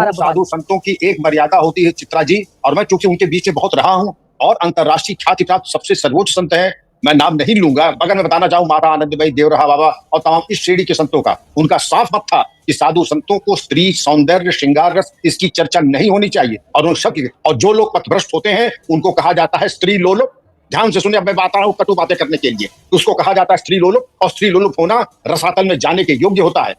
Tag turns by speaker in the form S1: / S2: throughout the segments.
S1: साधु संतों की एक मर्यादा होती है चित्रा जी, और मैं चूंकि उनके बीच में बहुत रहा हूं और अंतर्राष्ट्रीय ख्याति प्राप्त सबसे सर्वोच्च संत है, मैं नाम नहीं लूंगा, मगर मैं बताना चाहूं माता आनंदमयी देवरहा बाबा और तमाम इस श्रेणी के संतों का उनका साफ मत था कि साधु संतों को स्त्री सौंदर्य श्रृंगार रस इसकी चर्चा नहीं होनी चाहिए। और उन सब और जो लोग पथभ्रष्ट होते हैं उनको कहा जाता है स्त्री लोलुप। ध्यान से सुनिए, अब मैं बात रहा हूं कटु बातें करने के लिए, उसको कहा जाता है स्त्री लोलुप, और स्त्री लोलुप होना रसातल में जाने के योग्य होता है।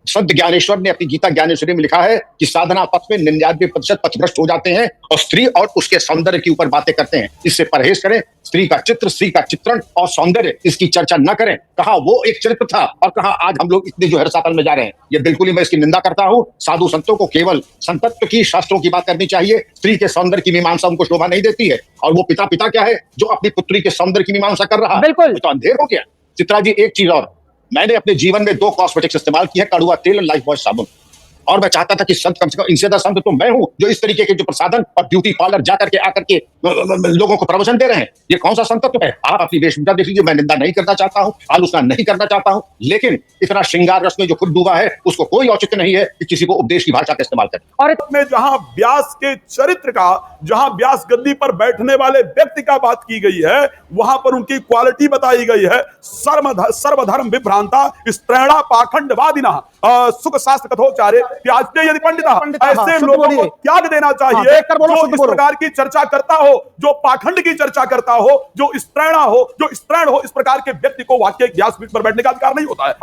S1: संत ज्ञानेश्वर ने अपनी गीता ज्ञानेश्वरी में लिखा है कि साधना पथ में 99% पथभ्रष्ट हो जाते हैं और स्त्री और उसके सौंदर्य के ऊपर बातें करते हैं। इससे परहेज करें। स्त्री का चित्र, स्त्री का चित्रण और सौंदर्य इसकी चर्चा न करें। कहा वो एक चरित्र था और कहा आज हम लोग इतने जो है रसातल में जा रहे हैं। ये बिल्कुल ही मैं इसकी निंदा करता हूं। साधु संतों को केवल संतत्व की, शास्त्रों की बात करनी चाहिए। स्त्री के सौंदर्य की मीमांसा उनको शोभा नहीं देती है। और वो पिता क्या है जो अपनी पुत्री के सौंदर्य की मीमांसा कर रहा है,
S2: बिल्कुल
S1: तो अंधेर हो गया। चित्रा जी, एक चीज और, मैंने अपने जीवन में 2 कॉस्मेटिक्स इस्तेमाल किए हैं, कड़वा तेल और लाइफ बॉय साबुन, और मैं चाहता था कि संत कम से कम इनसे ज्यादा संत तो मैं हूं जो इस तरीके के जो प्रसाधन और ब्यूटी पार्लर जाकर के आकर के लोगों को प्रवचन दे रहे हैं। ये कौन सा संतत्व है? आप अपनी वेशभूषा देख लीजिए, मैं निंदा नहीं करना चाहता हूं, आलोचना नहीं करना चाहता हूं, लेकिन इतना श्रृंगार रस में जो खुद डूबा है उसको कोई औचित्य नहीं है कि किसी को उपदेश की भाषा का इस्तेमाल करें।
S2: और
S3: में जहां व्यास के चरित्र का, जहां व्यास गद्दी पर बैठने वाले व्यक्ति का बात की गई है, वहां पर उनकी क्वालिटी बताई गई है। सर्वधर्म विभ्रांता स्त्रैणा पाखंडवादिना सुख शास्त्र कथोचार्य त्याज्य यदि पंडित, ऐसे लोगों को त्याग देना चाहिए जो इस प्रकार की चर्चा करता हो, जो पाखंड की चर्चा करता हो, जो स्त्रैण हो, इस प्रकार के व्यक्ति को वाक्य व्यासपीठ पर बैठने का अधिकार नहीं होता है।